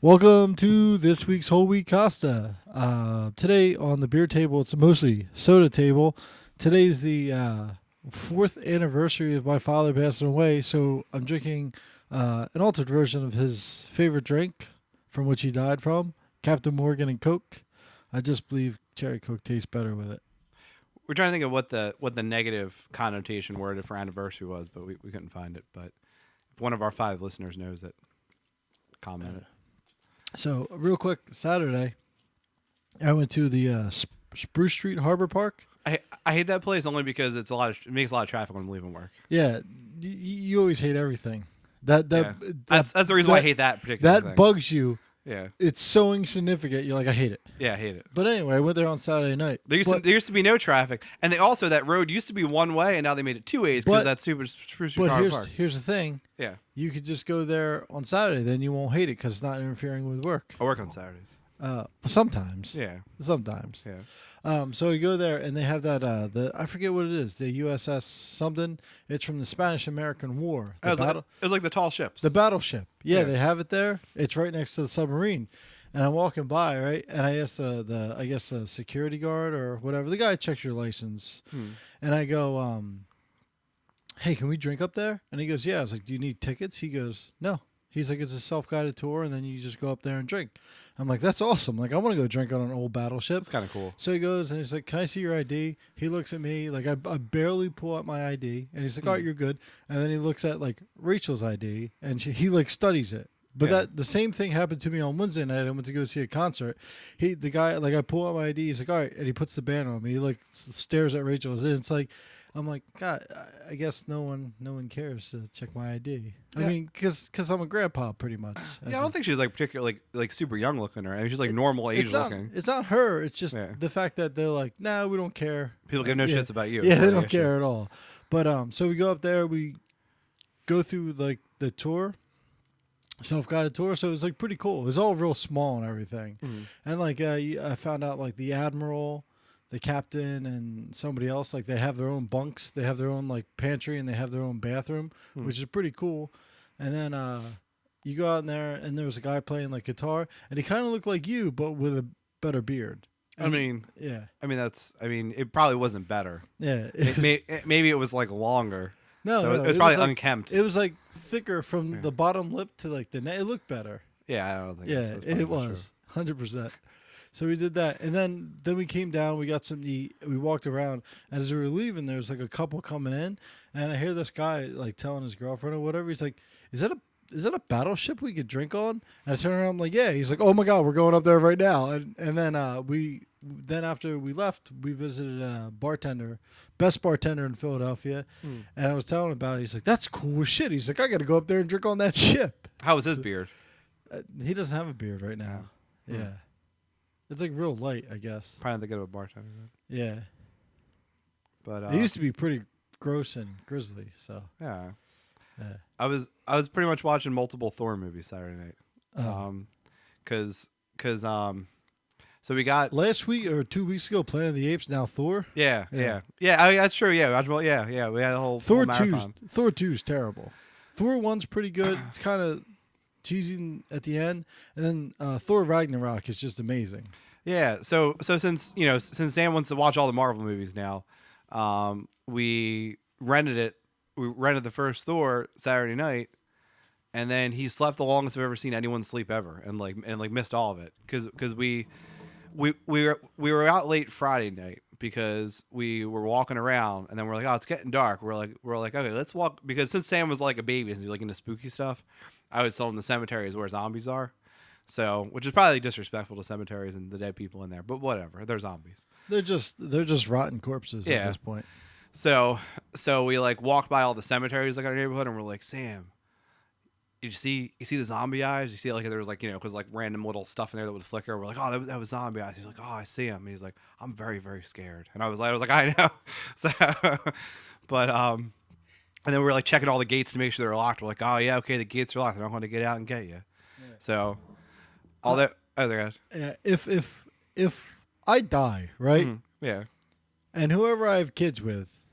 Welcome to this week's Whole Wheat Costa. Today on the beer table, it's a mostly soda table. Today's the fourth anniversary of my father passing away, so I'm drinking an altered version of his favorite drink from which he died from, Captain Morgan and Coke. I just believe cherry Coke tastes better with it. We're trying to think of what the negative connotation word for anniversary was, but we couldn't find it. But if one of our 5 listeners knows it, comment it. So, real quick, Saturday, I went to the Spruce Street Harbor Park. I hate that place only because it makes a lot of traffic when I'm leaving work. Yeah, you always hate everything. That's the reason why I hate that particular thing. That bugs you. Yeah, it's so insignificant. You're like, I hate it. Yeah, I hate it. But anyway, I went there on Saturday night. There used to be no traffic, and that road used to be one way, and now they made it 2 ways because that's super Spruce Street Harbor Park. Here's the thing. Yeah, you could just go there on Saturday, then you won't hate it because it's not interfering with work. I work on Saturdays. Sometimes. Yeah. Sometimes. Yeah. So you go there and they have that I forget what it is, the USS something. It's from the Spanish-American War. It was like the tall ships. The battleship. Yeah, they have it there. It's right next to the submarine. And I'm walking by, right? And I asked the security guard or whatever, the guy checks your license. And I go, hey, can we drink up there? And he goes, yeah. I was like, do you need tickets? He goes, no. He's like, it's a self-guided tour, and then you just go up there and drink. I'm like, that's awesome. Like, I want to go drink on an old battleship. That's kind of cool. So he goes, and he's like, can I see your ID? He looks at me. Like, I barely pull out my ID. And he's like, all right, you're good. And then he looks at, like, Rachel's ID, and he like, studies it. But the same thing happened to me on Wednesday night. I went to go see a concert. The guy, like, I pull out my ID. He's like, all right. And he puts the band on me. He, like, stares at Rachel's. And it's like, I'm like, God, I guess no one cares to check my ID. Yeah. I mean, because I'm a grandpa, pretty much. Yeah, I don't think she's like particularly like super young looking, or I mean, she's like normal age looking. It's not her. It's just the fact that they're like, nah, we don't care. People give no shits about you. Yeah, they don't care at all. But so we go up there, we go through like the tour, self-guided tour. So it was like pretty cool. It was all real small and everything. And like I found out like the admiral, the captain, and somebody else, like they have their own bunks, they have their own like pantry, and they have their own bathroom, which is pretty cool. And then you go out in there, and there was a guy playing like guitar, and he kind of looked like you, but with a better beard. And, it probably wasn't better. Yeah, maybe it was like longer. No, it was probably like, unkempt. It was like thicker from the bottom lip to like the neck. It looked better. Yeah, I don't think. Yeah, it was 100%. So we did that, and then we came down. We got something to eat. We walked around, and as we were leaving, there was like a couple coming in, and I hear this guy like telling his girlfriend or whatever. He's like, "Is that a battleship we could drink on?" And I turn around, I'm like, "Yeah." He's like, "Oh my God, we're going up there right now." And then after we left, we visited a bartender, best bartender in Philadelphia, and I was telling him about it. He's like, "That's cool as shit." He's like, "I got to go up there and drink on that ship." How was his beard? He doesn't have a beard right now. Yeah. It's like real light, I guess. Trying to get a bartender. Yeah. But it used to be pretty gross and grisly, so. Yeah. I was pretty much watching multiple Thor movies Saturday night. So we got last week or 2 weeks ago, Planet of the Apes, now Thor. Yeah. I mean, that's true. Yeah. We had a whole Thor marathon. Thor 2 is terrible. Thor 1's pretty good. It's kind of cheesy at the end, and then Thor Ragnarok is just amazing. Yeah, so since Sam wants to watch all the Marvel movies now, we rented the first Thor Saturday night, and then he slept the longest I've ever seen anyone sleep ever, and missed all of it because we were out late Friday night because we were walking around, and then we're like, oh, it's getting dark. We're like okay, let's walk, because since Sam was like a baby and he's like into spooky stuff, I always told him the cemetery is where zombies are. So, which is probably disrespectful to cemeteries and the dead people in there, but whatever. They're zombies. They're just rotten corpses at this point. So we like walked by all the cemeteries like in our neighborhood, and we're like, Sam, you see the zombie eyes? You see like there was like, because like random little stuff in there that would flicker. We're like, oh, that was zombie eyes. He's like, oh, I see him. And he's like, I'm very, very scared. And I was like, I know. So, but and then we were like checking all the gates to make sure they're locked. We're like, oh yeah, okay, the gates are locked. They're not going to get out and get you. Yeah. So all that other guys. Yeah. If I die, right? Yeah. And whoever I have kids with,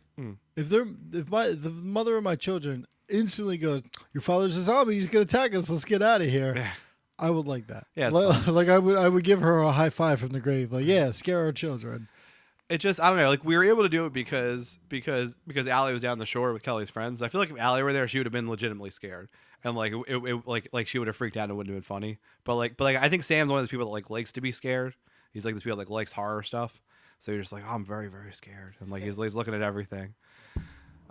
if the mother of my children instantly goes, your father's a zombie, he's gonna attack us, let's get out of here. I would like that. Yeah, it's fun. Like I would give her a high five from the grave. Like, yeah, scare our children. It just, I don't know, like we were able to do it because Allie was down the shore with Kelly's friends. I feel like if Allie were there, she would have been legitimately scared, and like like she would have freaked out and it wouldn't have been funny. But like I think Sam's one of those people that like likes to be scared. He's like this people that like likes horror stuff. So you're just like, oh, I'm very very scared, and like he's looking at everything.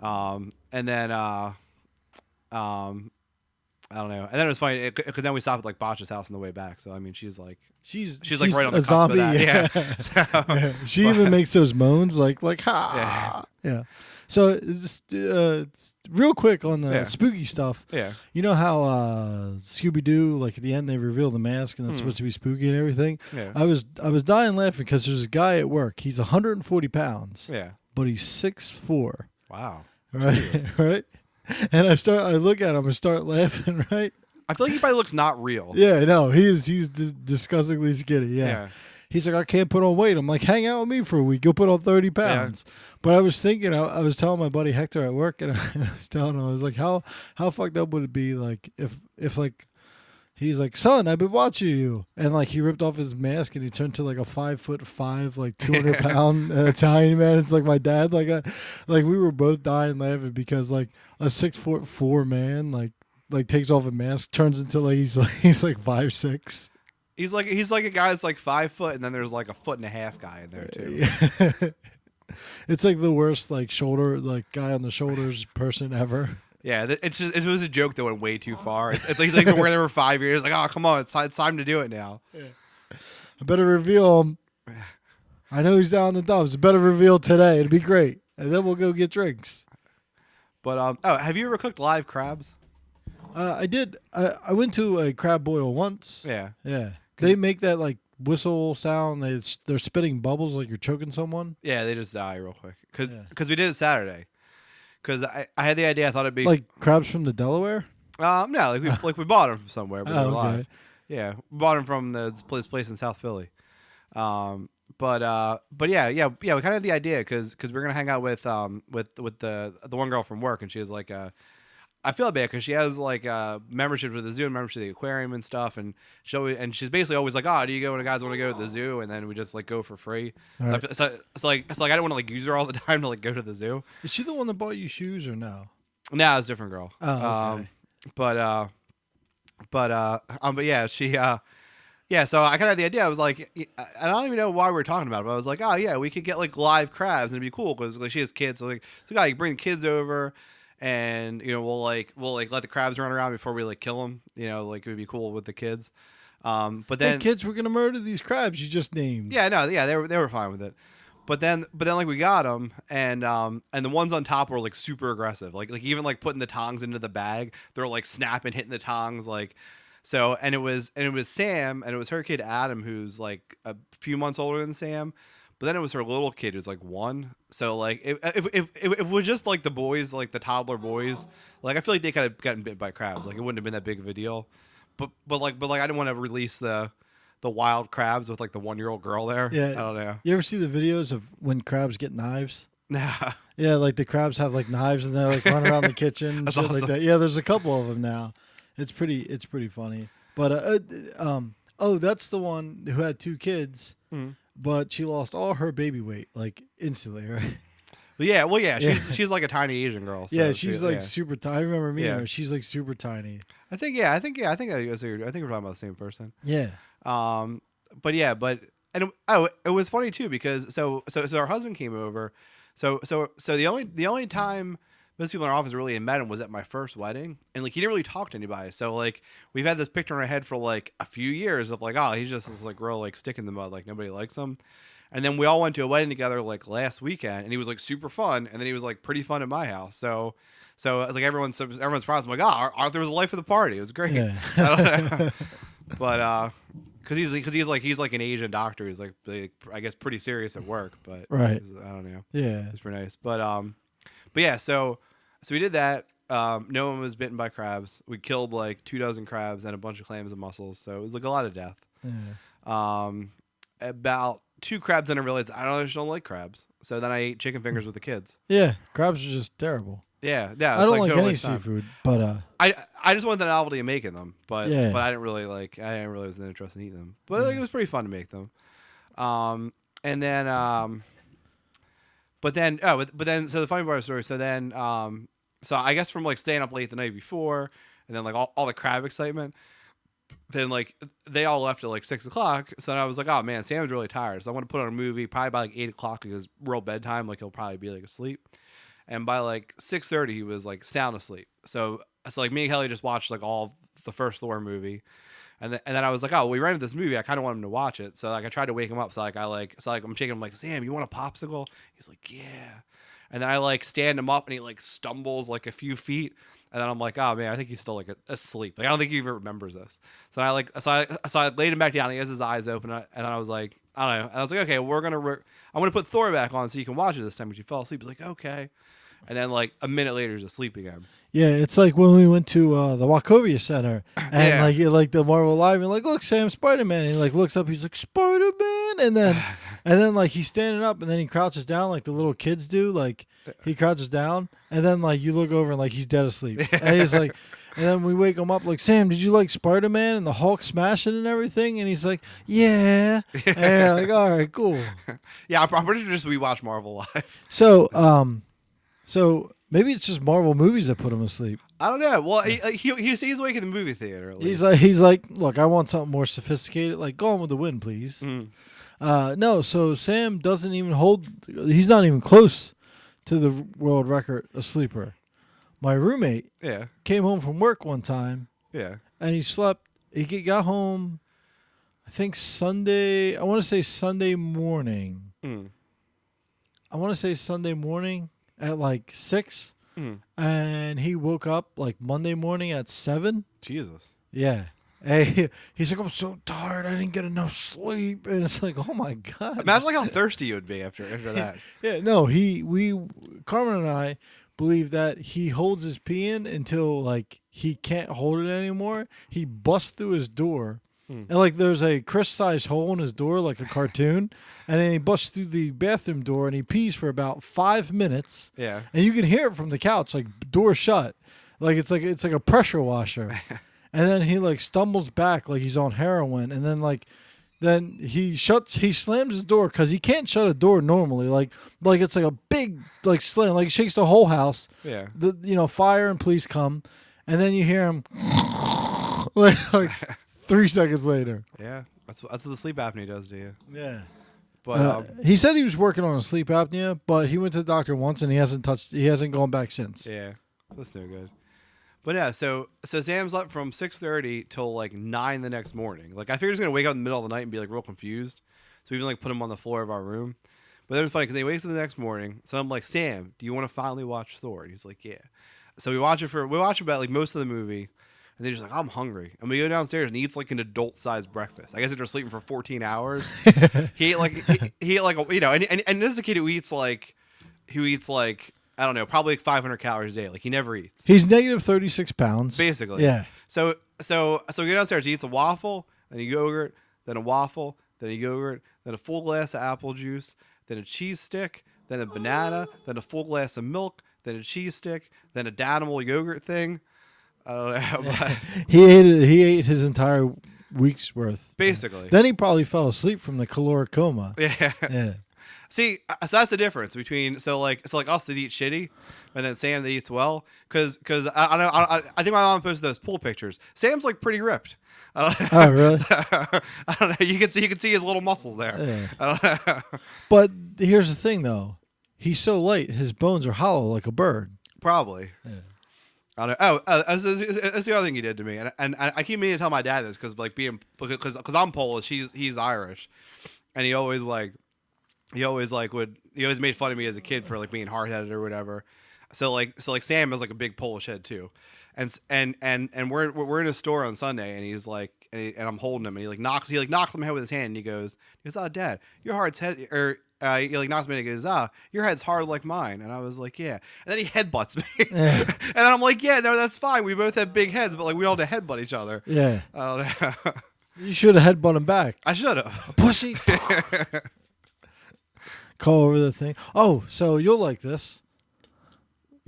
And then um I don't know. And then it was funny because then we stopped at like Botch's house on the way back. So I mean, she's like right on the a cusp of zombie. that. Yeah. Yeah. So, Yeah. She even makes those moans like yeah. ha. Yeah. So just real quick on the Yeah. spooky stuff. Yeah. You know how Scooby Doo, like at the end, they reveal the mask and it's supposed to be spooky and everything. Yeah. I was dying laughing because there's a guy at work. He's 140 pounds, Yeah. but he's 6'4". Wow. Right, Jesus. right. And I look at him and start laughing. Right. I feel like he probably looks not real. Yeah, no, he's disgustingly skinny. Yeah. He's like, I can't put on weight. I'm like, hang out with me for a week. You'll put on 30 pounds. But I was thinking, I was telling my buddy Hector at work, and I was telling him, I was like, how fucked up would it be, like, if like, he's like, son, I've been watching you. And, like, he ripped off his mask, and he turned to, like, a 5'5", like, 200-pound Italian man. It's like my dad. Like, like, we were both dying laughing because, like, a 6'4" man, like takes off a mask, turns into, like, he's like 5'6". He's like a guy that's like 5 foot, and then there's like a 1.5 foot guy in there too. It's like the worst, like, shoulder, like, guy on the shoulders person ever. Yeah, it was a joke that went way too far. It's like he's like been there for 5 years. Like, oh come on, it's time to do it now. Yeah. I better reveal him. I know he's down in the dumps. I better reveal today. It'd be great, and then we'll go get drinks. But have you ever cooked live crabs? I did. I went to a crab boil once. Yeah. Yeah. They make that like whistle sound. They're spitting bubbles like you're choking someone. Yeah, they just die real quick. Because Yeah. we did it Saturday. Because I had the idea. I thought it'd be Like crabs from the Delaware. no, we bought them from somewhere, but they were Oh, okay. live. Yeah, we bought them from this place in South Philly. But yeah, we kind of had the idea because we're gonna hang out with the one girl from work, and she has like I feel bad because she has like membership to the zoo and membership to the aquarium and stuff, and she's basically always like, oh, do you go when the guys want to go to the zoo, and then we just like go for free. All right. So it's like I don't want to like use her all the time to like go to the zoo. Is she the one that bought you shoes or no? No, it's a different girl. Oh, okay. But yeah, she yeah, so I kind of had the idea. I was like, I don't even know why we were talking about it, but I was like, oh yeah, we could get like live crabs and it'd be cool because like she has kids, so you bring the kids over, and you know we'll let the crabs run around before we like kill them. You know, like it would be cool with the kids. But then Hey, kids, we're gonna murder these crabs you just named. yeah, no, yeah, they were fine with it. But then like we got them, and the ones on top were like super aggressive, like even like putting the tongs into the bag, they're like snapping, hitting the tongs, like so. And it was Sam, and it was her kid Adam, who's like a few months older than Sam, but then it was her little kid who's like 1. So like if it was just like the boys, like the toddler boys, like I feel like they could have gotten bit by crabs, like it wouldn't have been that big of a deal. But like I didn't want to release the wild crabs with like the 1-year-old girl there. Yeah. I don't know. You ever see the videos of when crabs get knives? Nah. Yeah, like the crabs have like knives and they like run around the kitchen and That's shit like awesome. that. Yeah, there's a couple of them now. It's pretty funny. But oh, that's the one who had 2 kids, but she lost all her baby weight like instantly, right? Well, yeah. Yeah. She's like a tiny Asian girl. So Yeah, she's like yeah. super tiny. I remember meeting Yeah. her. She's like super tiny. I think we're talking about the same person. Yeah. But yeah, and it was funny too because so our husband came over, so the only time most people in our office really met him was at my first wedding, and like he didn't really talk to anybody. So like we've had this picture in our head for like a few years of like, oh, he's just this like real like stick in the mud, like nobody likes him. And then we all went to a wedding together like last weekend, and he was like super fun, and then he was like pretty fun at my house. So like everyone's surprised. I'm like, oh, Arthur was the life of the party. It was great. Yeah. I don't know. But because he's like an Asian doctor. He's like I guess pretty serious at work. But Right. I don't know. Yeah. It's pretty nice. But yeah. So we did that. No one was bitten by crabs. We killed like 24 crabs and a bunch of clams and mussels. So it was like a lot of death. Yeah. About 2 crabs, and I realized I just don't like crabs. So then I ate chicken fingers with the kids. Yeah. Crabs are just terrible. Yeah, yeah, I it's don't like like total any waste of time. seafood, but I just wanted the novelty of making them, yeah. but I didn't really was interested in eating them. But like, Yeah. it was pretty fun to make them. And then but then so the funny part of the story. So then so I guess from like staying up late the night before, and then like all the crab excitement. Then like they all left at like 6 o'clock. So then I was like, oh man, Sam's really tired. So I want to put on a movie probably by like 8 o'clock because real bedtime. Like he'll probably be like asleep. And by like 6:30, he was like sound asleep. So like me and Kelly just watched like all the first Thor movie, and then I was like, oh, we rented this movie. I kind of want him to watch it. So like I tried to wake him up. So I'm shaking him like, Sam, you want a popsicle? He's like, yeah. And then I like stand him up and he like stumbles like a few feet. And then I'm like, oh man, I think he's still like asleep. Like I don't think he even remembers this. So I laid him back down. He has his eyes open, and then I was like, I don't know. And I was like, okay, I'm gonna put Thor back on so you can watch it this time. But you fell asleep. He's like, okay. And then like a minute later, he's asleep again. Yeah, it's like when we went to the Wachovia Center and Yeah. like the Marvel Live, and like, look, Sam, Spider-Man. And he like looks up, he's like, Spider-Man, and then like he's standing up, and then he crouches down like the little kids do. Like he crouches down, and then like you look over and like he's dead asleep, and he's like, and then we wake him up like, Sam, did you like Spider-Man and the Hulk smashing and everything? And he's like, yeah, and you're like, all right, cool. Yeah, I'm pretty sure just we watch Marvel live. So maybe it's just Marvel movies that put him asleep. I don't know. Well, he's awake in the movie theater. At least. He's like, look, I want something more sophisticated. Like, Gone with the Wind, please. Mm. No, so Sam doesn't even hold. He's not even close to the world record of sleeper. My roommate Yeah, came home from work one time yeah. and he slept. He got home, I think Sunday. I want to say Sunday morning. Mm. I want to say Sunday morning at like 6. Mm. And he woke up like Monday morning at 7. Jesus. Yeah. Hey, he's like, I'm so tired. I didn't get enough sleep. And it's like, oh my God. Imagine like how thirsty you would be after that. Yeah, no, Carmen and I believe that he holds his pee in until like he can't hold it anymore. He busts through his door. And like there's a Chris-sized hole in his door, like a cartoon, and then he busts through the bathroom door and he pees for about 5 minutes. Yeah. And you can hear it from the couch, like door shut, like it's like a pressure washer. And then he like stumbles back like he's on heroin, and then he slams his door because he can't shut a door normally. Like it's like a big like slam, like it shakes the whole house. Yeah. Fire and police come, and then you hear him like 3 seconds later. Yeah. That's what the sleep apnea does to you. Yeah. But He said he was working on a sleep apnea, but he went to the doctor once and he hasn't gone back since. yeah, that's no good. But yeah, so Sam's up from 6:30 till like 9 the next morning. Like I figured he was gonna wake up in the middle of the night and be like real confused. So we even like put him on the floor of our room. But it was funny because he wakes up the next morning. So I'm like, Sam, do you want to finally watch Thor? And he's like, yeah. So we watch about like most of the movie. And then he's like, I'm hungry. And we go downstairs and he eats like an adult-sized breakfast. I guess after sleeping for 14 hours, he ate like and this is a kid who eats like I don't know, probably like 500 calories a day. Like he never eats. He's negative 36 pounds. Basically. Yeah. So we go downstairs. He eats a waffle, then a yogurt, then a waffle, then a yogurt, then a full glass of apple juice, then a cheese stick, then a banana, then a full glass of milk, then a cheese stick, then a Danimal yogurt thing. I don't know. But He ate his entire week's worth. basically. Then he probably fell asleep from the caloric coma. Yeah. Yeah. See, so that's the difference between so like us that eat shitty, and then Sam that eats well. Because I think my mom posted those pool pictures. Sam's like pretty ripped. Oh, really? I don't know. You can see his little muscles there. Yeah. But here's the thing, though. He's so light, his bones are hollow like a bird. Probably. Yeah. I don't know. That's the other thing he did to me, and I keep meaning to tell my dad this because I'm Polish, he's Irish, and he always made fun of me as a kid for like being hard headed or whatever. So Sam has like a big Polish head too, and we're in a store on Sunday, and he's like, and I'm holding him, and he knocks him in the head with his hand, and he goes, oh Dad, your heart's head or. He knocks me and he goes, your head's hard like mine. And I was like, yeah. And then he headbutts me. Yeah. And I'm like, yeah, no, that's fine. We both have big heads, but like we all have to headbutt each other. Yeah. I don't know. You should have headbutt him back. I should have. Pussy. Call over the thing. Oh, so you'll like this.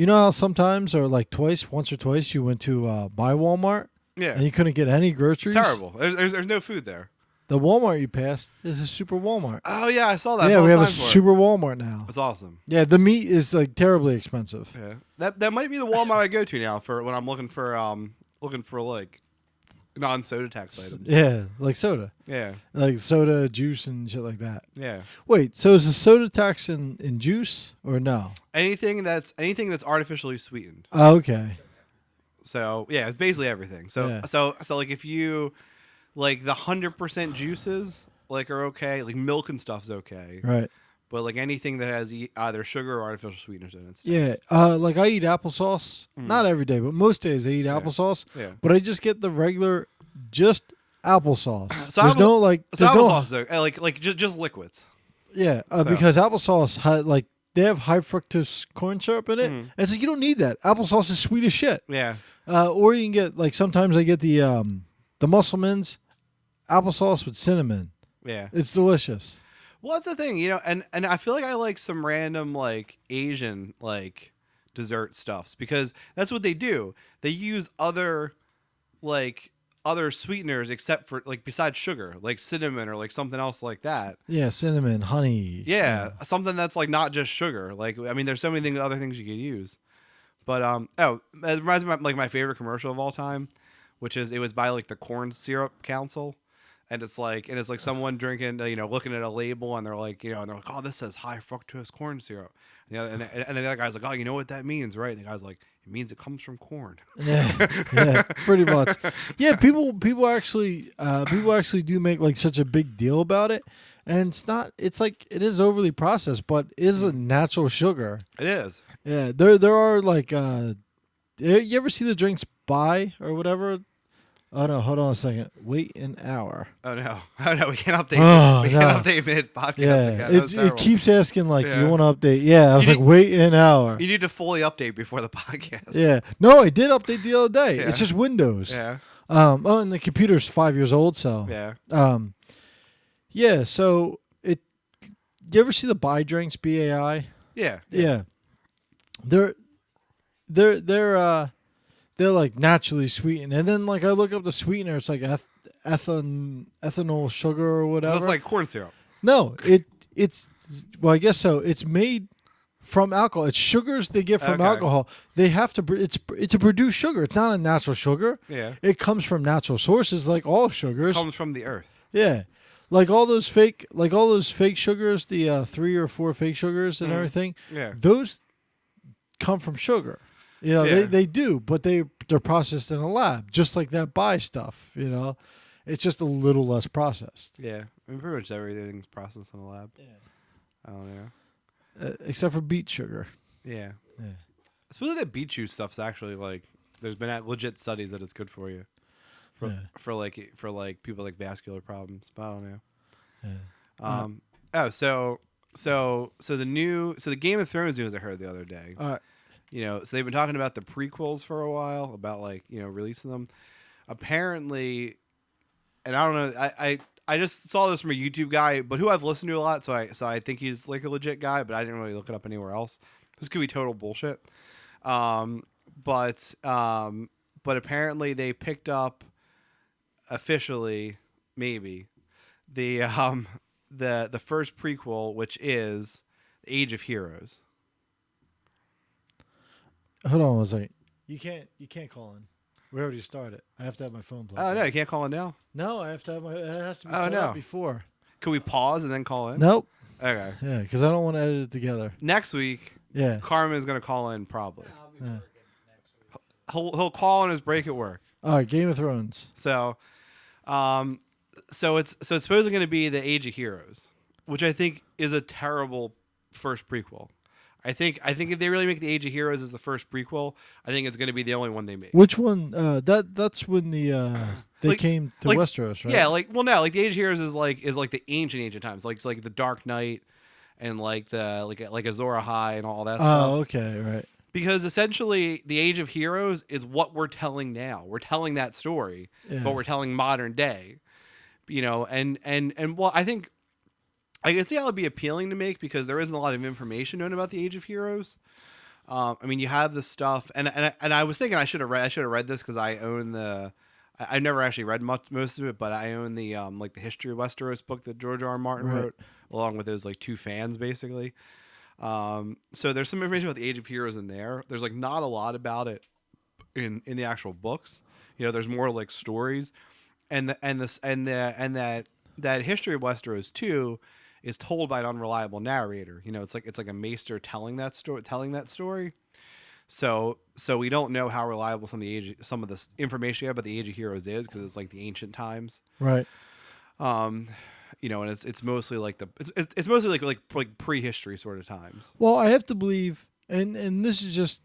You know how sometimes or like once or twice, you went to buy Walmart Yeah, and you couldn't get any it's groceries. terrible. There's no food there. The Walmart you passed is a super Walmart. Oh yeah, I saw that. I Yeah, saw we the have a sign for it. super Walmart now. It's awesome. Yeah, the meat is like terribly expensive. Yeah, that might be the Walmart I go to now for when I'm looking for like non-soda tax items. Yeah, like soda, Yeah, like soda, juice, and shit like that. yeah. Wait, so is the soda tax in juice or no? Anything that's artificially sweetened. Oh, okay. So yeah, it's basically everything. So Yeah. so like if you like the 100% juices like are okay, like milk and stuff's okay, Right. but like anything that has either sugar or artificial sweeteners in it. Yeah. Like I eat applesauce. Mm. Not every day, but most days I eat applesauce. Yeah. But I just get the regular, just applesauce. So There's no like. So There's no, applesauce is okay, like just liquids. yeah, So. because applesauce like they have high fructose corn syrup in it. Mhm. And it's like you don't need that. Applesauce is sweet as shit. Yeah. Or you can get like sometimes I get the Musselman's applesauce with cinnamon. Yeah. It's delicious. Well, that's the thing, and I feel like I like some random like Asian like dessert stuffs because that's what they do. They use other sweeteners except for like besides sugar, like cinnamon or like something else like that. Yeah, cinnamon, honey. Yeah, something that's like not just sugar. Like I mean, there's so many other things you could use. But it reminds me of like my favorite commercial of all time, which is it was by like the Corn Syrup Council. And it's like someone drinking, looking at a label, and they're like, and they're like, oh, this says high fructose corn syrup. And the other guy's like, oh, you know what that means, right? And the guy's like, it means it comes from corn. Yeah, pretty much. Yeah, people actually do make like such a big deal about it, and it's not. It's like it is overly processed, but it is a natural sugar. It is. Yeah, there are like. You ever see the drinks Bai or whatever? Oh no! Hold on a second. Wait an hour. Oh no! We can't update. Oh, we no. can't update mid podcast Yeah, again. That was it terrible. keeps asking like, Yeah. "You want to update?" Yeah, I was You like, need- "Wait an hour." You need to fully update before the podcast. Yeah, no, I did update the other day. Yeah. It's just Windows. Yeah. Oh, and the computer's 5 years old, so Yeah. yeah. So you ever see the Bai drinks? BAI. Yeah. Yeah, they're like naturally sweetened, and then like I look up the sweetener, it's like ethanol sugar or whatever. That's like corn syrup. No, it's well, I guess so. It's made from alcohol. It's sugars they get from Okay. alcohol. They have to. It's a produced sugar. It's not a natural sugar. Yeah. It comes from natural sources, like all sugars. Comes from the earth. Yeah, like all those fake sugars, the 3 or 4 fake sugars and everything. Yeah. Those come from sugar. You know, Yeah. they do, but they're processed in a lab, just like that Bai stuff. You know, it's just a little less processed. Yeah. I mean, pretty much everything's processed in a lab. Yeah. I don't know. Except for beet sugar. Yeah. Yeah. I suppose that beet juice stuff's actually like there's been legit studies that it's good for you. For people like vascular problems. But I don't know. Yeah. So the Game of Thrones news I heard the other day. So they've been talking about the prequels for a while, about like, releasing them. Apparently, and I don't know, I just saw this from a YouTube guy, but who I've listened to a lot, so I think he's like a legit guy, but I didn't really look it up anywhere else. This could be total bullshit. But apparently they picked up officially maybe the first prequel, which is Age of Heroes. Hold on one second. You can't call in. We already started. I have to have my phone plugged. Oh no, you can't call in now. No, I have to have my. It has to be Oh, set no. up before. Can we pause and then call in? Nope. Okay. Yeah, because I don't want to edit it together. Next week, Yeah. Carmen is gonna call in probably. Yeah. He'll call on his break at work. All right, Game of Thrones. So it's supposedly going to be the Age of Heroes, which I think is a terrible first prequel. I think if they really make the Age of Heroes as the first prequel, I think it's going to be the only one they make. Which one? That's when the they Like- came to like- Westeros, right? Yeah, the Age of Heroes is like the ancient times, like it's like the Dark Knight and like the like Azor Ahai and all that stuff. Oh, okay, right. Because essentially, the Age of Heroes is what we're telling now. We're telling that story, Yeah. but we're telling modern day. And well, I think I can see how it'd be appealing to make because there isn't a lot of information known about the Age of Heroes. I mean, you have the stuff, and I was thinking I should have read this because I own the. I've never actually read most of it, but I own the like the History of Westeros book that George R. R. Martin Right. wrote, along with those like two fans basically. So there's some information about the Age of Heroes in there. There's like not a lot about it in the actual books. You know, there's more like stories, and that History of Westeros too is told by an unreliable narrator. You know, it's like a maester telling that story. So we don't know how reliable some of this information we have about the Age of Heroes is because it's like the ancient times. Right. Um, you know, and it's mostly like it's mostly like prehistory sort of times. Well, I have to believe, and this is just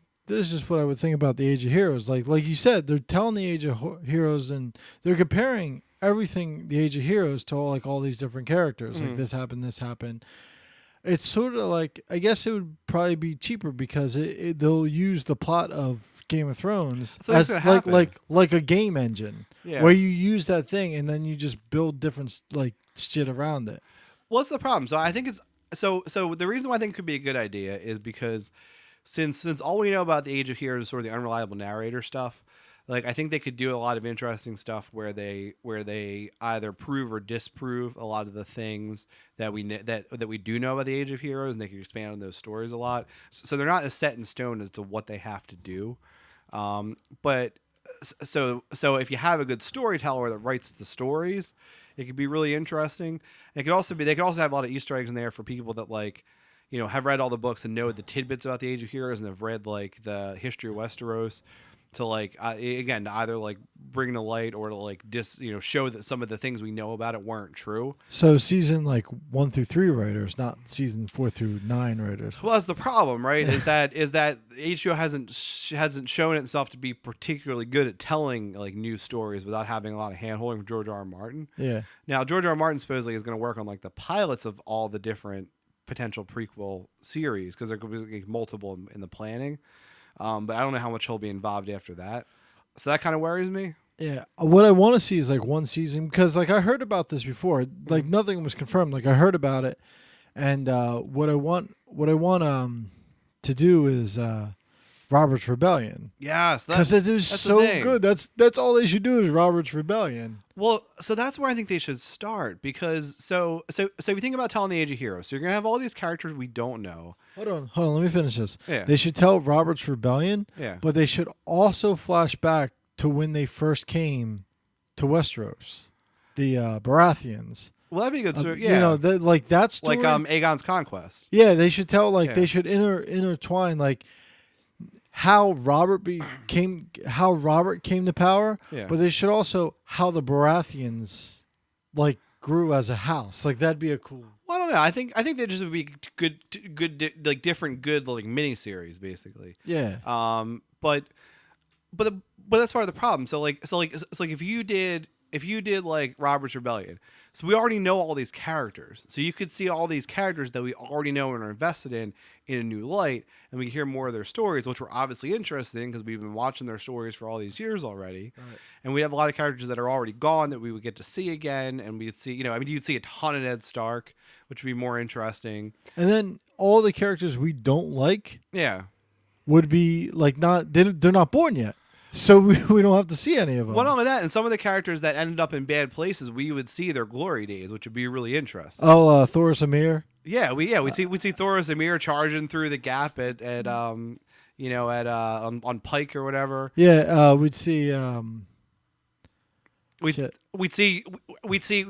what I would think about the Age of Heroes. Like you said, they're telling the Age of Heroes, and they're comparing everything the Age of Heroes to all these different characters. Like this happened, this happened. It's sort of like, I guess it would probably be cheaper because they'll use the plot of Game of Thrones So that's as gonna happen. like a game engine Yeah. where you use that thing and then you just build different like shit around it. What's the problem? So I think it's so the reason why I think it could be a good idea is because since all we know about the Age of Heroes is sort of the unreliable narrator stuff, like I think they could do a lot of interesting stuff where they either prove or disprove a lot of the things that we do know about the Age of Heroes, and they can expand on those stories a lot. So they're not as set in stone as to what they have to do. But so if you have a good storyteller that writes the stories, it could be really interesting. And it could also be they could also have a lot of Easter eggs in there for people that like, you know, have read all the books and know the tidbits about the Age of Heroes and have read like the History of Westeros to like again to either like bring to light or to like show that some of the things we know about it weren't true. So season like 1 through 3 writers, not season 4 through 9 writers. Well, that's the problem, right? is that HBO hasn't shown itself to be particularly good at telling like new stories without having a lot of handholding from George R. R. Martin. Yeah. Now, George R. R. Martin supposedly is going to work on like the pilots of all the different potential prequel series because there could be like, multiple in the planning. But I don't know how much he'll be involved after that. So that kind of worries me. Yeah. What I want to see is like one season because like I heard about this before. Like nothing was confirmed. Like I heard about it, and what I want to do is Robert's Rebellion Yes, because it is that's the so thing. good. That's all they should do is Robert's Rebellion. Well, so that's where I think they should start because so if you think about telling the Age of Heroes, so you're gonna have all these characters we don't know. Hold on. Let me finish this. Yeah. They should tell Robert's Rebellion, Yeah. but they should also flash back to when they first came to Westeros, the Baratheons. Well, that'd be a good. Yeah. You know, like that story. like Aegon's conquest. Yeah, they should tell like Yeah. they should intertwine like how Robert came to power, Yeah. but they should also how the Baratheons like grew as a house. Like that'd be a cool. Well, I don't know. I think they just would be good like different good like miniseries basically. Yeah. But that's part of the problem. So like if you did like Robert's Rebellion, so we already know all these characters. So you could see all these characters that we already know and are invested in a new light, and we can hear more of their stories, which we're obviously interested in because we've been watching their stories for all these years already. Right. And we have a lot of characters that are already gone that we would get to see again, and we'd see, you'd see a ton of Ned Stark, which would be more interesting. And then all the characters we don't like Yeah. would be like they're not born yet. So we don't have to see any of them. Well, not only that, and some of the characters that ended up in bad places, we would see their glory days, which would be really interesting. Oh, Thoros Amir. We'd see Thoros Amir charging through the gap on Pike or whatever. Yeah, we'd see. We'd Shit. see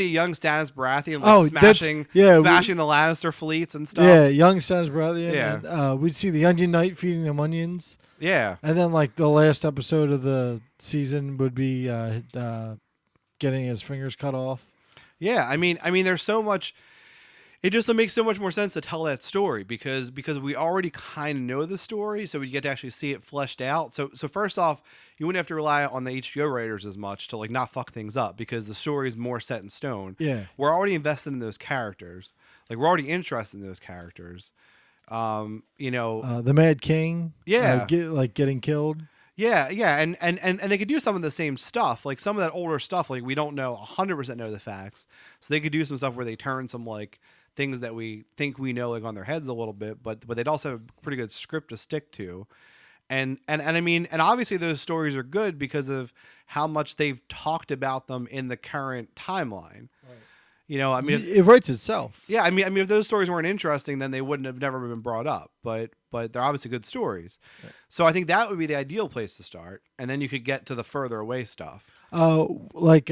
young Stannis Baratheon Oh, smashing the Lannister fleets and stuff. Yeah, young Stannis Baratheon. Yeah. And, we'd see the Onion Knight feeding them onions. Yeah. And then, like, the last episode of the season would be getting his fingers cut off. Yeah, I mean, there's so much. It just makes so much more sense to tell that story because we already kind of know the story, so we get to actually see it fleshed out. So first off, you wouldn't have to rely on the HBO writers as much to like not fuck things up because the story is more set in stone. Yeah. We're already invested in those characters. Like we're already interested in those characters. The Mad King. Yeah. Getting killed. Yeah, and they could do some of the same stuff, like some of that older stuff. Like we don't know 100% know the facts, so they could do some stuff where they turn some like things that we think we know like on their heads a little bit, but they'd also have a pretty good script to stick to. And I mean, and obviously those stories are good because of how much they've talked about them in the current timeline. Right. You know, I mean, It writes itself. yeah, I mean, if those stories weren't interesting, then they wouldn't have never been brought up. But they're obviously good stories. Right. So I think that would be the ideal place to start, and then you could get to the further away stuff. Like,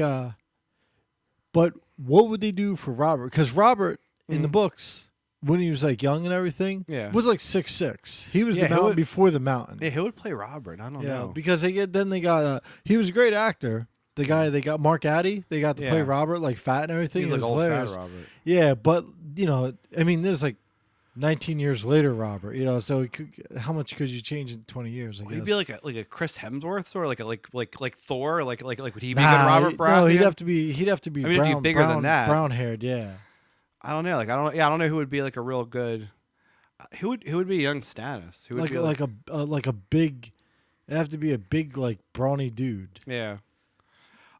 but what would they do for Robert? Because Robert in the Mhm. books, when he was like young and everything, Yeah. was like 6'6". He was Yeah, the he mountain would- before the mountain. Yeah, who would play Robert? I don't know. Because they got he was a great actor. The guy they got Mark Addy, they got to play Yeah. Robert, like fat and everything. He's It like was old hilarious. fat Robert. Yeah, but I mean, there's like 19 years later, Robert. So how much could you change in 20 years? I guess He'd be like a Chris Hemsworth sort of like Thor, like would he be nah, good Robert Baratheon? no, he'd have to be I mean, it'd be brown, bigger than that. brown haired. Yeah, I don't know. Like I don't know who would be like a real good. Who would be young Stannis? Who would like be like a big. It'd have to be a big like brawny dude. yeah.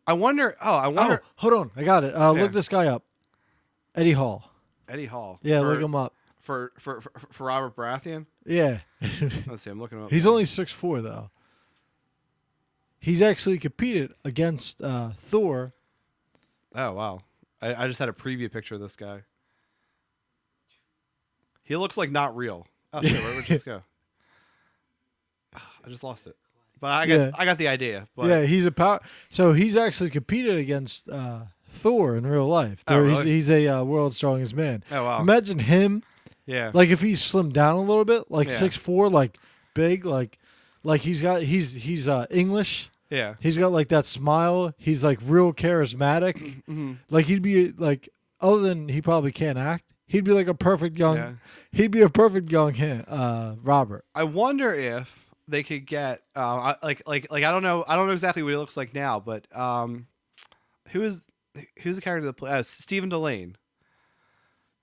I wonder. Oh, hold on, I got it. Look this guy up, Eddie Hall. Eddie Hall. Yeah, for, look him up. for Robert Baratheon. Yeah, Let's see. I'm looking him up. he's only 6'4" though. He's actually competed against Thor. Oh wow! I just had a preview picture of this guy. He looks like not real. Oh, shit, where'd this go? I just lost it. But I got the idea. But Yeah, he's a power. So he's actually competed against Thor in real life. Oh, really? He's a world's strongest man. Oh wow. Imagine him, Yeah. like if he's slimmed down a little bit, like Yeah. 6'4", like big, like he's English. Yeah. He's got like that smile. He's like real charismatic. hmm Like he'd be like, other than he probably can't act, he'd be like a perfect young. Yeah. He'd be a perfect young Robert. I wonder if they could get like I don't know exactly what he looks like now, but who's the character that plays Stephen Delane?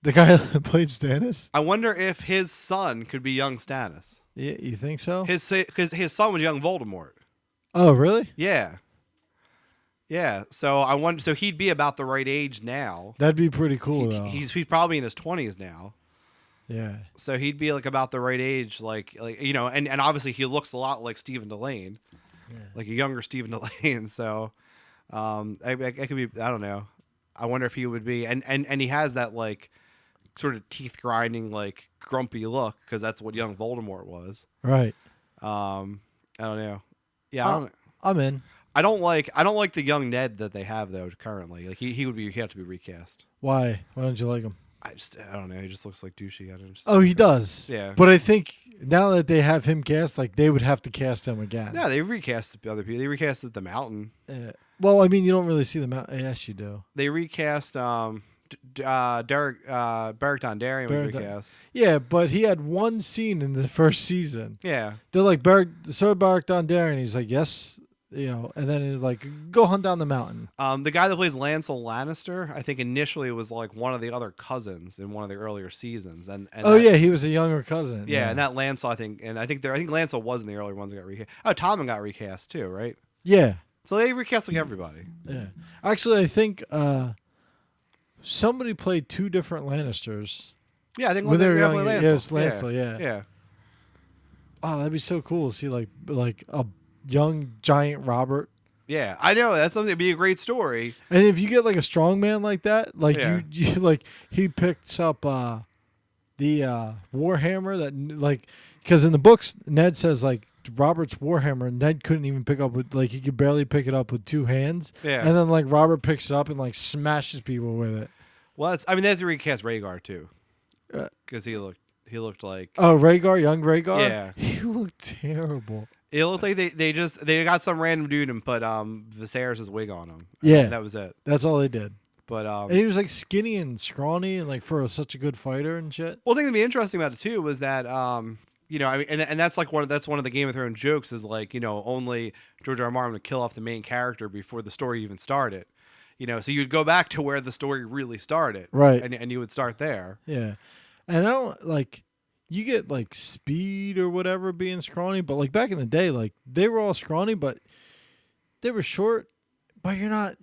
The guy that played Stannis. I wonder if his son could be young Stannis. Yeah, you think so? Because his son was young Voldemort. Oh, really? Yeah. Yeah. So I wonder. So he'd be about the right age now. That'd be pretty cool, though. He's probably in his 20s now. Yeah. So he'd be like about the right age, like and obviously he looks a lot like Stephen Delane, like a younger Stephen Delane. So, I could be. I don't know. I wonder if he would be, and he has that like sort of teeth grinding, like grumpy look because that's what young Voldemort was. Right. I don't know. Yeah, I'm in. I don't like the young Ned that they have though currently. Like he would have to be recast. Why? Why don't you like him? I don't know. He just looks like douchey. I don't. Oh, he does. Yeah. But I think now that they have him cast, like they would have to cast him again. No, they recast the other people. They recasted the Mountain. Well, I mean, you don't really see them out. Yes, you do. They recast Derek Beric Dondarrion was recast. Yeah, but he had one scene in the first season. Yeah. They're like, Sir Beric Dondarrion. He's like, yes, and then it's like, go hunt down the mountain. The guy that plays Lancel Lannister, I think initially was like one of the other cousins in one of the earlier seasons. And he was a younger cousin. Yeah, and that Lancel, I think Lancel was in the earlier ones that got recast. Oh, Tommen got recast too, right? Yeah. So they recast like everybody. Yeah. Actually, I think somebody played two different Lannisters. Yeah, I think when they were young. Lancel. Yes, Lancel. Yeah. Oh, that'd be so cool to see like a young giant Robert. Yeah, I know that's something. It'd be a great story. And if you get like a strong man like that, like Yeah. you like he picks up the Warhammer that like because in the books Ned says like Robert's Warhammer, Ned couldn't even pick up with he could barely pick it up with two hands. Yeah. And then like Robert picks it up and like smashes people with it. Well, they have to recast Rhaegar too, Uh, because he looked like Oh, Rhaegar, young Rhaegar? Yeah. He looked terrible. it looked like they got some random dude and put Viserys' wig on him. Yeah. And that was it. That's all they did. But And he was like skinny and scrawny and like for such a good fighter and shit. well, the thing that'd be interesting about it too was that I mean, and that's like one of the Game of Thrones jokes is like only George R. R. Martin would kill off the main character before the story even started. So you'd go back to where the story really started, Right. And you would start there. Yeah. And I don't like you get like speed or whatever being scrawny, but like back in the day, like they were all scrawny, but they were short, but you're not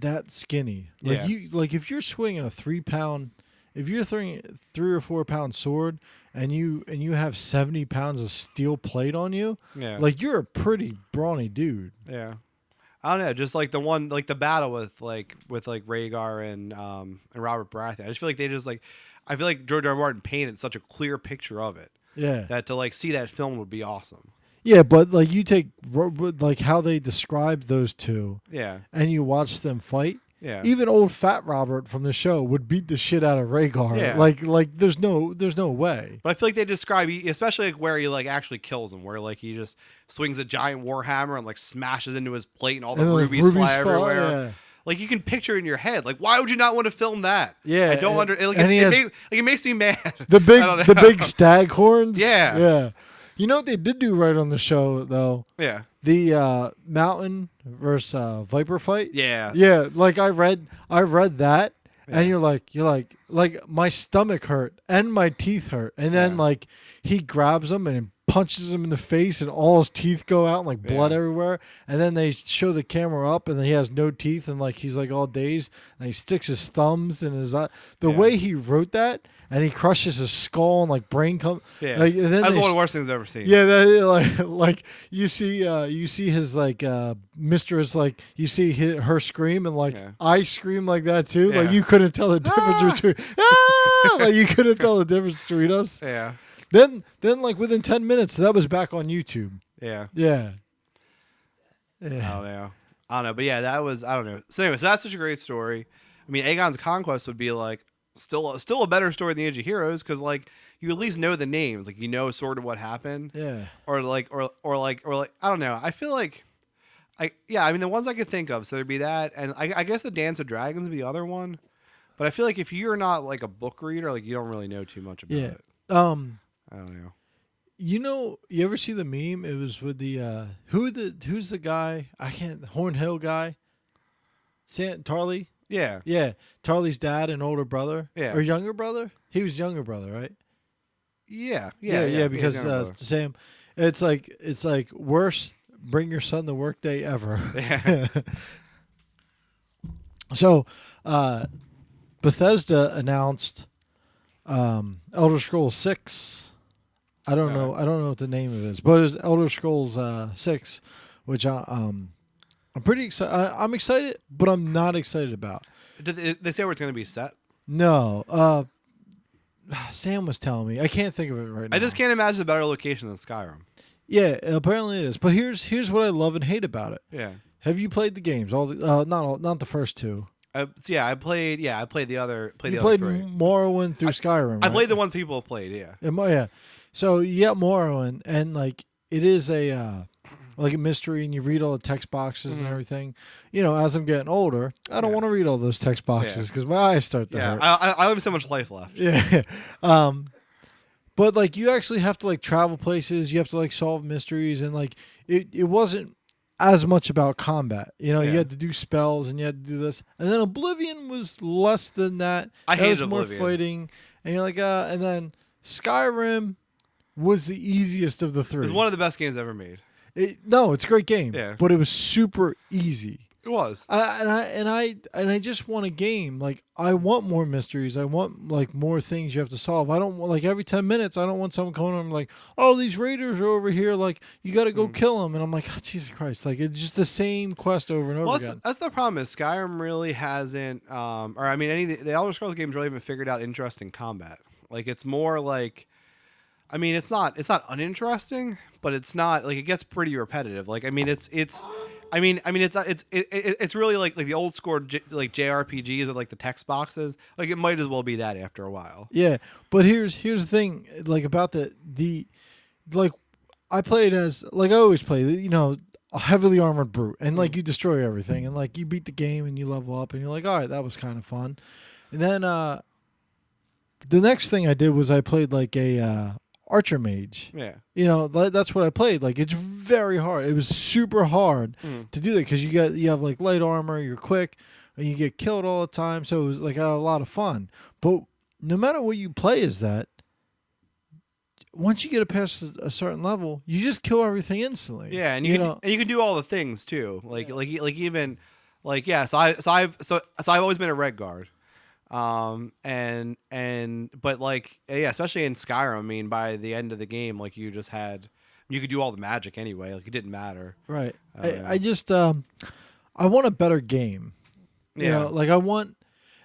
that skinny. Like Yeah. if you're swinging a 3 pound if you're throwing 3 or 4 pound sword and you have 70 pounds of steel plate on you, Yeah. like you're a pretty brawny dude. Yeah. I don't know, just like the one, like the battle with Rhaegar and Robert Baratheon. I just feel like they just like, I feel like George R. R. Martin painted such a clear picture of it Yeah. that to like see that film would be awesome. Yeah, but like you take like how they describe those two Yeah, and you watch them fight. yeah, Even old fat Robert from the show would beat the shit out of Rhaegar. Yeah. Like there's no way. but I feel like they describe, especially like where he like actually kills him, where like he just swings a giant warhammer and like smashes into his plate and all the And, like, rubies, rubies fly fly, everywhere. yeah. Like you can picture it in your head. Like why would you not want to film that? Yeah, I don't and- under. Like, and he has- it makes me mad. The big I don't the know. big stag horns. Yeah. Yeah. You know what they did do right on the show though? Yeah, The mountain versus viper fight. yeah, Yeah, like I read that, and you're like my stomach hurt and my teeth hurt, and then Yeah. like he grabs him and punches him in the face, and all his teeth go out and like blood Yeah. everywhere, and then they show the camera up, and then he has no teeth, and like he's like all dazed, and he sticks his thumbs in his eye. The Yeah. way he wrote that, and he crushes his skull and like brain comes. yeah. Like, and then That's they one of the worst things I've ever seen. yeah, that, like you see his like mistress, like you see her scream, and like Yeah. I scream like that too. Like Yeah. you couldn't tell the difference between like you couldn't tell the difference between us. Yeah, Then like within 10 minutes that was back on YouTube. yeah. Yeah. I Yeah. don't know. I don't know. But yeah, that was, I don't know. So anyways, that's such a great story. I mean, Aegon's Conquest would be like still a better story than the Age of Heroes because like you at least know the names, like you know sort of what happened, Yeah. or like I don't know. I feel like I mean the ones I could think of. So there'd be that, and I guess the Dance of Dragons would be the other one. But I feel like if you're not like a book reader, like you don't really know too much about Yeah. it. I don't know. You know, you ever see the meme? It was with the who's the guy? I can't Hornhill guy. Tarley. Yeah. Yeah, Tarley's dad and older brother. Yeah. Or younger brother. He was younger brother, right? Yeah. Because he's younger brother. Sam, it's like worst bring your son to work day ever. Yeah. So, Bethesda announced Elder Scrolls 6. I don't know what the name of it is, but it was Elder Scrolls 6, which I'm pretty excited. I'm excited, but I'm not excited about. Did they say where it's going to be set? No. Sam was telling me. I can't think of it right now. I just can't imagine a better location than Skyrim. Yeah, apparently it is. But here's what I love and hate about it. Yeah. Have you played the games? Not the first two. I played the other. You the played other three. Morrowind through Skyrim. I right? played the ones people have played. Yeah. Yeah. So you got Morrowind, and like it is a like a mystery, and you read all the text boxes and everything. You know, as I'm getting older, I don't Yeah. want to read all those text boxes because my eyes start to Yeah. hurt. I have so much life left. Yeah. But like you actually have to like travel places, you have to like solve mysteries, and like it wasn't as much about combat. You know, you Yeah. had to do spells and you had to do this. And then Oblivion was less than that. I That hated was more Oblivion. fighting. And you're like, and then Skyrim was the easiest of the three. It's one of the best games ever made. No, it's a great game. Yeah. But it was super easy. It was. I just want a game. Like I want more mysteries. I want like more things you have to solve. I don't want like every 10 minutes. I don't want someone coming on like, oh, these raiders are over here. Like you got to go kill them. And I'm like, oh, Jesus Christ! Like it's just the same quest over and over Well, again. that's the problem is Skyrim really hasn't, or I mean, any of the Elder Scrolls games really haven't figured out interesting combat. Like it's more like, I mean, it's not uninteresting, but it's not like it gets pretty repetitive. Like I mean, it's really like the old school like JRPGs with like the text boxes. Like it might as well be that after a while. Yeah, but here's the thing. Like about the like I played as like I always play. You know, a heavily armored brute, and like you destroy everything, and like you beat the game, and you level up, and you're like, all right, that was kind of fun. And then the next thing I did was I played like a archer mage. Yeah. You know, that's what I played. Like it's very hard. It was super hard to do that because you have like light armor, you're quick, and you get killed all the time. So it was like a lot of fun. But no matter what you play as that, once you get it past a certain level, you just kill everything instantly. Yeah, and you can do all the things too. Like even like yeah. So I've always been a red guard. And but like yeah, especially in Skyrim, I mean, by the end of the game, like you could do all the magic anyway. Like it didn't matter. Right. I don't I know. just I want a better game. You know, Yeah. like I want,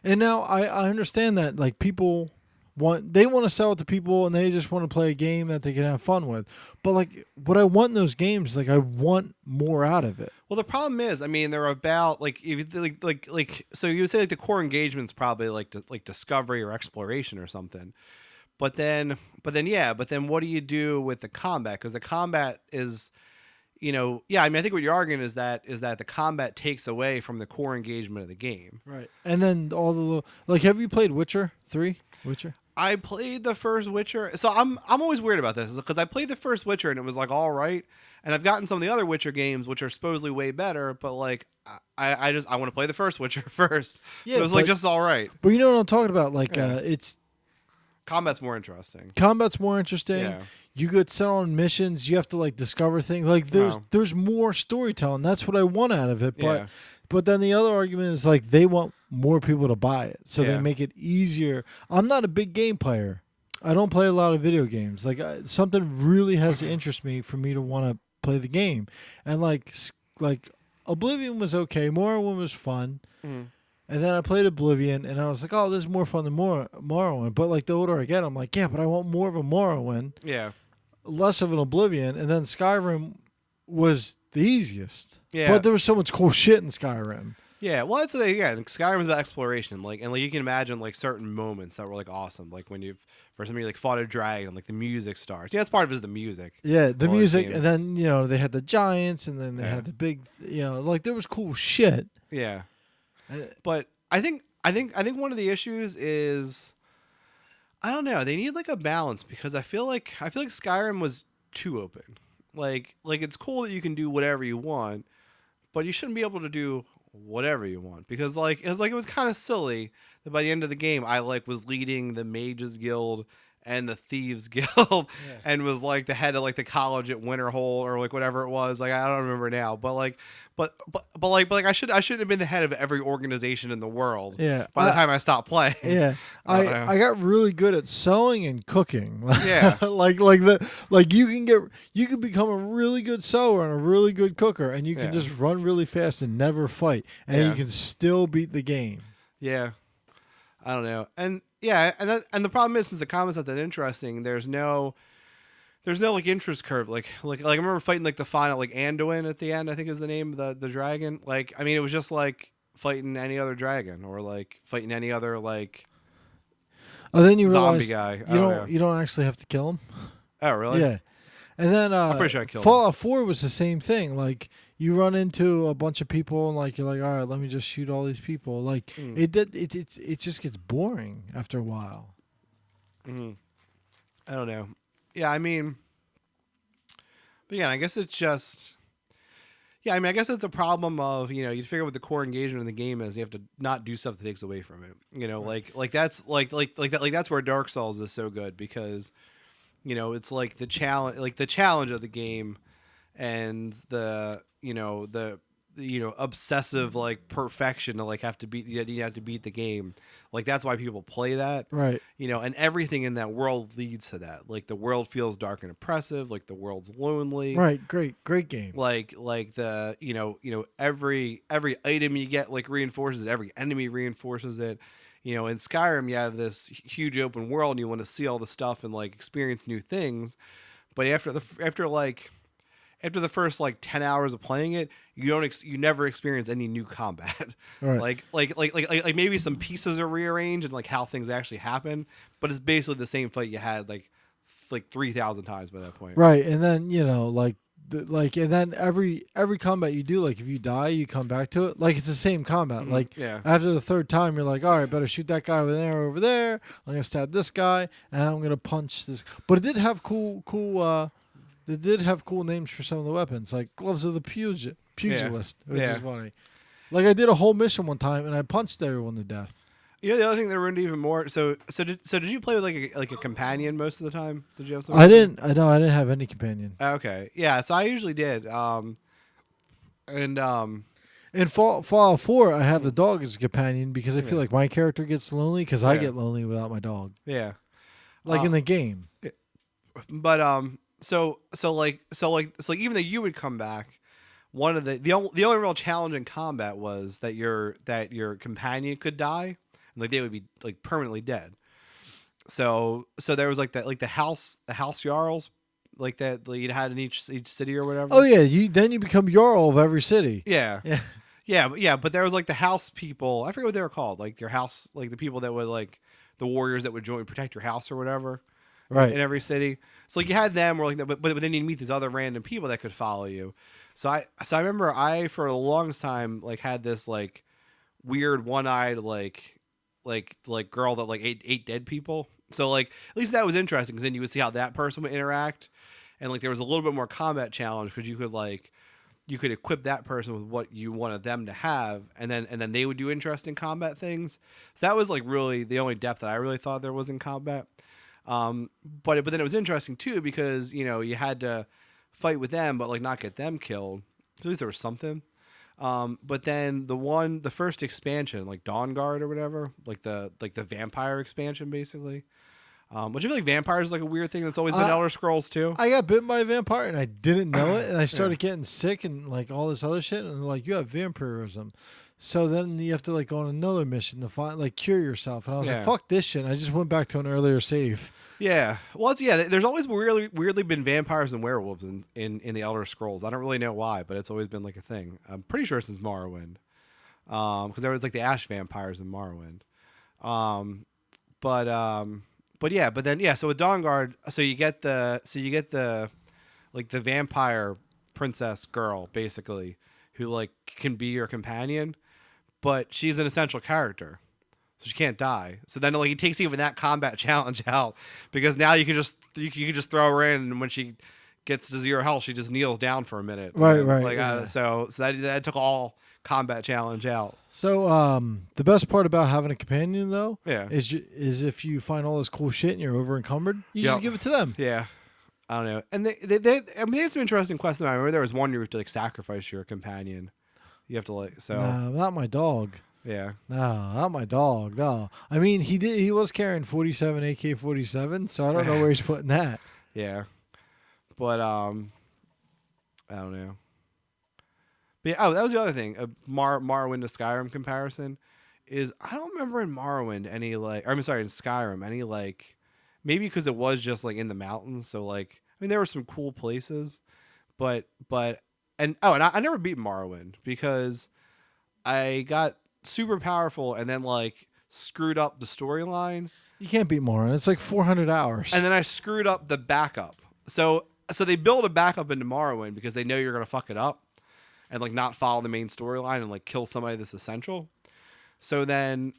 and now I understand that like people want to sell it to people and they just want to play a game that they can have fun with. But like what I want in those games, like I want more out of it. Well, the problem is, I mean, they're about like if you, like so you would say like the core engagement's probably like discovery or exploration or something. But then what do you do with the combat? Because the combat is, yeah. I mean, I think what you're arguing is that the combat takes away from the core engagement of the game. Right. And then all the little, like, have you played Witcher 3? Witcher? I played the first Witcher, so I'm always weird about this because I played the first Witcher and it was like all right, and I've gotten some of the other Witcher games which are supposedly way better, but like I want to play the first Witcher first. Yeah, It was like just all right. But you know what I'm talking about? Like, Yeah. it's Combat's more interesting. combat's more interesting. Yeah. You get sent on missions. You have to like discover things. Like Wow. there's more storytelling. That's what I want out of it. But Yeah. but then the other argument is like they want more people to buy it, so they Yeah. make it easier. I'm not a big game player. I don't play a lot of video games. Like something really has to interest me for me to want to play the game. And like Oblivion was okay. Morrowind was fun. Mhm. And then I played Oblivion, and I was like, "Oh, this is more fun than Morrowind." But like the older I get, I'm like, "Yeah, but I want more of a Morrowind, Yeah. less of an Oblivion." And then Skyrim was the easiest. Yeah. But there was so much cool shit in Skyrim. Yeah, well, it's yeah. Skyrim was about exploration, and like you can imagine like certain moments that were like awesome, like when you've for somebody like fought a dragon, like the music starts. Yeah, that's part of it is the music. Yeah, the All those music, games. and then they had the giants, and then they Yeah. had the big, like there was cool shit. Yeah, Uh, but I think one of the issues is I don't know. They need like a balance because I feel like Skyrim was too open. Like it's cool that you can do whatever you want, but you shouldn't be able to do whatever you want because it was kind of silly that by the end of the game I like was leading the Mages Guild and the Thieves Guild and was like the head of like the college at Winterhold or like whatever it was. Like I don't remember now, but like I should have been the head of every organization in the world. Yeah, By the time I stopped playing. Yeah, I don't know. I got really good at sewing and cooking. Yeah. like you can become a really good sewer and a really good cooker, and you can Yeah. just run really fast and never fight, and Yeah. you can still beat the game. Yeah. I don't know. And yeah, and the problem is since the combat's not that interesting, there's no like interest curve. Like I remember fighting like the final like Anduin at the end, I think is the name of the dragon. Like I mean it was just like fighting any other dragon or like fighting any other like Oh, then you zombie realize guy. you you don't actually have to kill him. Oh really? Yeah, and then I'm pretty sure I killed Fallout 4 was the same thing. Like you run into a bunch of people and like you're like, all right, let me just shoot all these people. Like Mm. it just gets boring after a while. Mhm. I don't know. Yeah, I mean, but yeah, I guess it's just. Yeah, I mean, I guess it's a problem of you figure out what the core engagement in the game is. You have to not do stuff that takes away from it. Like that's that's where Dark Souls is so good because, it's like the challenge of the game, and the obsessive like perfection to like have to beat you have to beat the game. Like that's why people play that. Right. And everything in that world leads to that. Like the world feels dark and oppressive. Like the world's lonely. Right. Great game. Like the every item you get like reinforces it. Every enemy reinforces it. In Skyrim you have this huge open world and you want to see all the stuff and like experience new things. But after the first like 10 hours of playing it, you never experience any new combat. Right. Like maybe some pieces are rearranged and like how things actually happen, but it's basically the same fight you had like 3,000 times by that point. Right. And then and then every combat you do, like if you die, you come back to it. Like it's the same combat. Like Yeah. after the third time, you're like, all right, better shoot that guy over there. I'm gonna stab this guy, and I'm gonna punch this. But it did have cool. They did have cool names for some of the weapons, like Gloves of the Pugilist, which Yeah. is funny. Like I did a whole mission one time, and I punched everyone to death. The other thing that ruined even more. So did you play with like a companion most of the time? Did you have I didn't have any companion. Okay. Yeah. So I usually did. In Fallout 4, I have the dog as a companion because I feel Yeah. like my character gets lonely because I Yeah. get lonely without my dog. Yeah. Like Uh, in the game. but so even though you would come back, one of the only real challenge in combat was that your companion could die, and like they would be like permanently dead. So there was like that, like the house jarls, like that, like, you'd had in each city or Oh whatever. yeah, you become Jarl of every city. Yeah. Yeah. But there was like the house people. I forget what they were called. Like your house, like the people that would like the warriors that would join protect your house or whatever Right. in every city. So like you had them, or like, but then you'd meet these other random people that could follow you. So I remember I for the longest time like had this like weird one eyed like girl that like ate dead people. So like at least that was interesting because then you would see how that person would interact, and like there was a little bit more combat challenge because you could equip that person with what you wanted them to have, and then they would do interesting combat things. So that was like really the only depth that I really thought there was in combat. But then it was interesting too because you had to fight with them, but like not get them killed. So at least there was something. But then the first expansion, like Dawn Guard or whatever, like the vampire expansion, basically. Which I feel like vampires is like a weird thing that's always been Elder Scrolls too. I got bitten by a vampire and I didn't know it, and I Yeah. started getting sick and like all this other shit, and they're like, you have vampirism. So then you have to like go on another mission to find like cure yourself, and I was like, Yeah. fuck this shit. And I just went back to an earlier save. Yeah. Well, there's always weirdly been vampires and werewolves in the Elder Scrolls. I don't really know why, but it's always been like a thing. I'm pretty sure since Morrowind. Because there was like the ash vampires in Morrowind. Um, but but then so with Dawnguard, so you get the like the vampire princess girl basically who like can be your companion, but she's an essential character. So she can't die. So then like it takes even that combat challenge out because now you can just throw her in, and when she gets to zero health, she just kneels down for a minute. Right, And, right, like yeah. so that took all combat challenge out. So the best part about having a companion though Yeah. is if you find all this cool shit and you're over encumbered, you just Yep. give it to them. Yeah. I don't know. And I mean, they had some interesting quests. I remember there was one you have to like sacrifice your companion. You have to like No, not my dog. yeah. No, not my dog. No, I mean he was carrying 47 AK-47, so I don't know where he's putting that. Yeah. But I don't know. But yeah, that was the other thing. Morrowind to Skyrim comparison is I don't remember in Morrowind any like, or I'm sorry, in Skyrim any like, maybe because it was just like in the mountains. So like, I mean, there were some cool places, but and I never beat Morrowind because I got super powerful and then like screwed up the storyline, You can't beat Moron. It's like 400 hours. and then I screwed up the backup. So they build a backup into Morrowind because they know you're gonna fuck it up and like not follow the main storyline and like kill somebody that's essential. So they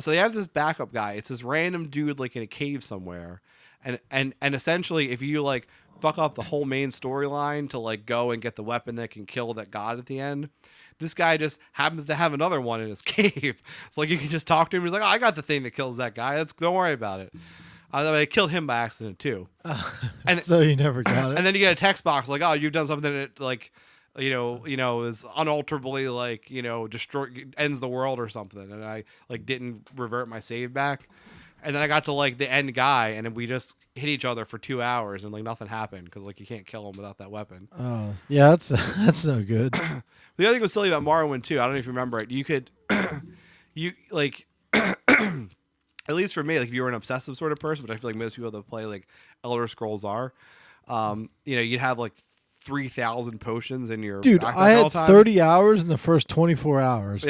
have this backup guy. It's this random dude like in a cave somewhere, and essentially if you like fuck up the whole main storyline to like go and get the weapon that can kill that god at the end, this guy just happens to have another one in his cave. So like you can just talk to him. He's like, oh, I got the thing that kills that guy. Don't worry about it. I killed him by accident too. And so you never got it. and then you get a text box like, oh, you've done something that like, is unalterably like, destroy ends the world or something. And I like didn't revert my save back. And then I got to like the end guy, and then we just hit each other for 2 hours, and like nothing happened because like you can't kill him without that weapon. Oh, yeah, that's no good. The other thing was silly about Morrowind too. I don't know if you remember it. You could, you like, at least for me, like if you were an obsessive sort of person, which I feel like most people that play like Elder Scrolls are, you'd have like 3,000 potions in your Dude, backpack I at all had times. 30 hours in the first 24 hours.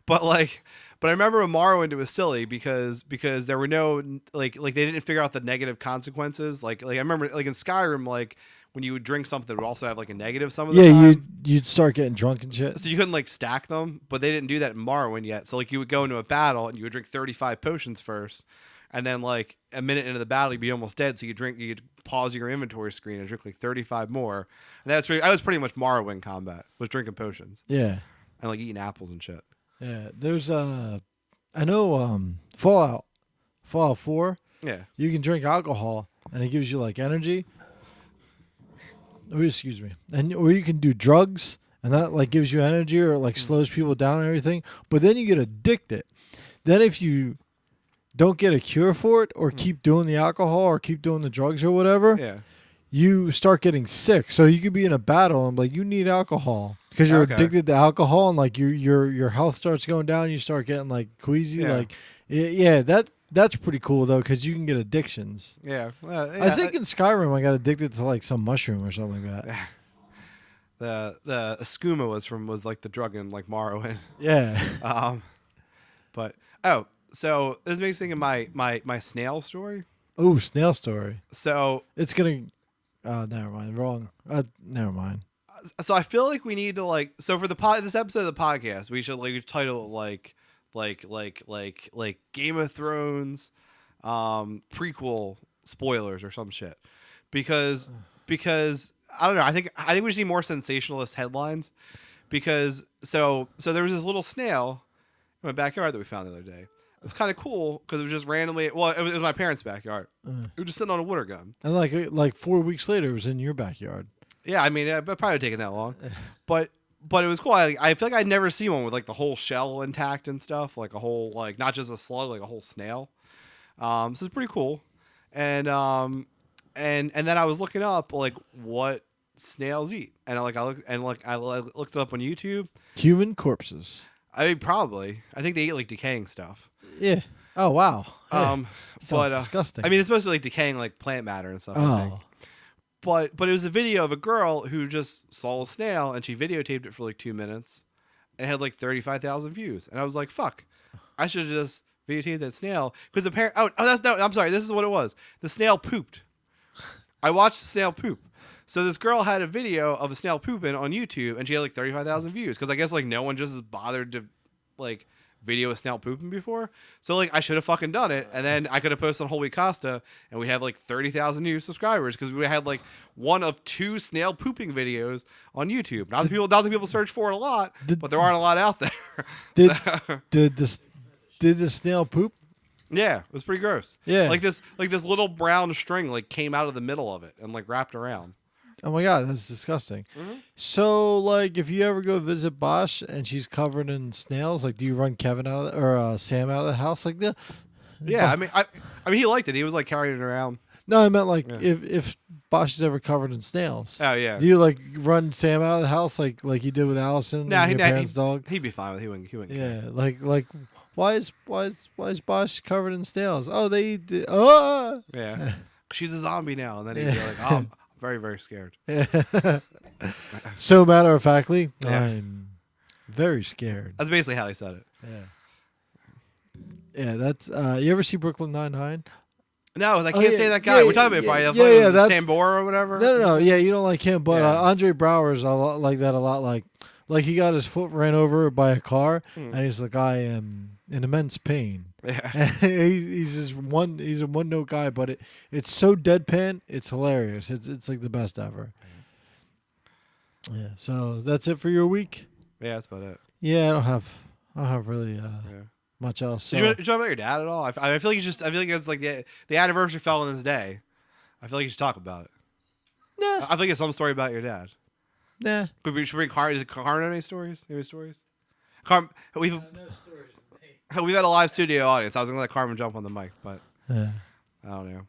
but I remember in Morrowind it was silly because there were no like they didn't figure out the negative consequences. Like I remember like in Skyrim, like when you would drink something, it would also have like a negative some of the Yeah, time. you'd start getting drunk and shit. So you couldn't like stack them, but they didn't do that in Morrowind yet. So like you would go into a battle and you would drink 35 potions first, and then like a minute into the battle you'd be almost dead. So you'd pause your inventory screen and drink like 35 more. And that was pretty much Morrowind combat, was drinking potions Yeah. and like eating apples and shit. Yeah. There's I know Fallout 4, Yeah. you can drink alcohol and it gives you like energy. Oh, excuse me. Or you can do drugs and that like gives you energy or like slows people down and everything. But then you get addicted. Then if you don't get a cure for it or keep doing the alcohol or keep doing the drugs or whatever, Yeah. you start getting sick. So you could be in a battle and like you need alcohol because you're Okay. addicted to alcohol and like your health starts going down. You start getting like queasy. Yeah. Like yeah, that's pretty cool though because you can get addictions. Yeah. I think in Skyrim I got addicted to like some mushroom or something like that. the skooma was like the drug in like Morrowind. Yeah. But so this makes me think of my snail story. Oh, snail story. So It's gonna. Never mind. Wrong. Never mind. so I feel like we need to like so for this episode of the podcast we should like title it like Game of Thrones prequel spoilers or some shit because I don't know I think we just need more sensationalist headlines because so there was this little snail in my backyard that we found the other day. It's kind of cool because it was just randomly. Well, it was my parents' backyard. It was just sitting on a water gun. And like 4 weeks later, it was in your backyard. Yeah, I mean, it probably taken that long, but it was cool. I feel like I'd never seen one with like the whole shell intact and stuff, like a whole like not just a slug, like a whole snail. So it's pretty cool, and then I was looking up like what snails eat, and I looked it up on YouTube. Human corpses. I mean, probably. I think they eat like decaying stuff. Yeah. Oh wow. Yeah. But Sounds disgusting. I mean, it's supposed to like decaying like plant matter and stuff. I think. Oh. But it was a video of a girl who just saw a snail and she videotaped it for like 2 minutes, and it had like 35,000 views. And I was like, "Fuck, I should have just videotaped that snail." Because the parent. I'm sorry. This is what it was. The snail pooped. I watched the snail poop. So this girl had a video of a snail pooping on YouTube, and she had like 35,000 views. Because I guess like no one just has bothered to like video a snail pooping before. So like I should have fucking done it, and then I could have posted on Holy Costa, and we have like 30,000 new subscribers because we had like one of 2 snail pooping videos on YouTube. Not that people search for it a lot, but there aren't a lot out there. Did the snail poop? Yeah, it was pretty gross. Yeah. like this little brown string like came out of the middle of it and like wrapped around. Oh my god, that's disgusting. Mm-hmm. So, like, if you ever go visit Bosch and she's covered in snails, like, do you run Kevin out of or Sam out of the house like that? Yeah, I mean, he liked it. He was like carrying it around. No, I meant like Yeah. if Bosch is ever covered in snails. Oh yeah. Do you like run Sam out of the house like you did with Allison Nah, and your parents' dog? He'd be fine with it. He wouldn't care. Yeah, like why is Bosch covered in snails? Oh, they eat. Yeah. She's a zombie now, and then he'd be like, "Oh, I'm very very scared." So matter of factly, Yeah. I'm very scared. That's basically how he said it. Yeah. Yeah, that's. You ever see Brooklyn Nine-Nine? No, I can't yeah, say that guy. yeah, We're talking about yeah, fight. yeah, That's that's- Sambor or whatever. No. Yeah, you don't like him, but Yeah. Andre Brower's a lot like that. A lot like he got his foot ran over by a car, and he's like, I am in immense pain. Yeah. And he's just one. He's a one note guy, but it's so deadpan. It's hilarious. It's like the best ever. Yeah. So that's it for your week. Yeah, that's about it. Yeah, I don't have really much else. So. Did you talk about your dad at all? I feel like I feel like it's like the anniversary fell on this day. I feel like you should talk about it. Nah. I think it's some story about your dad. Nah. Should we bring Carmen? Is Carmen any stories? Any stories? Carmen, we've had a live studio audience. I was gonna let Carmen jump on the mic, but Yeah. I don't know.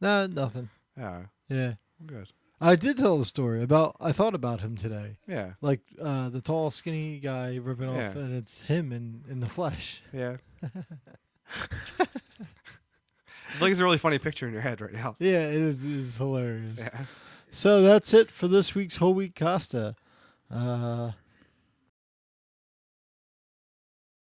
Nah, nothing. Yeah, Yeah. good. I did tell the story about. I thought about him today, Yeah, like the tall, skinny guy ripping Yeah. off, and it's him in the flesh. yeah. I feel like it's a really funny picture in your head right now. Yeah, it is hilarious. Yeah. So that's it for this week's Whole Week Costa.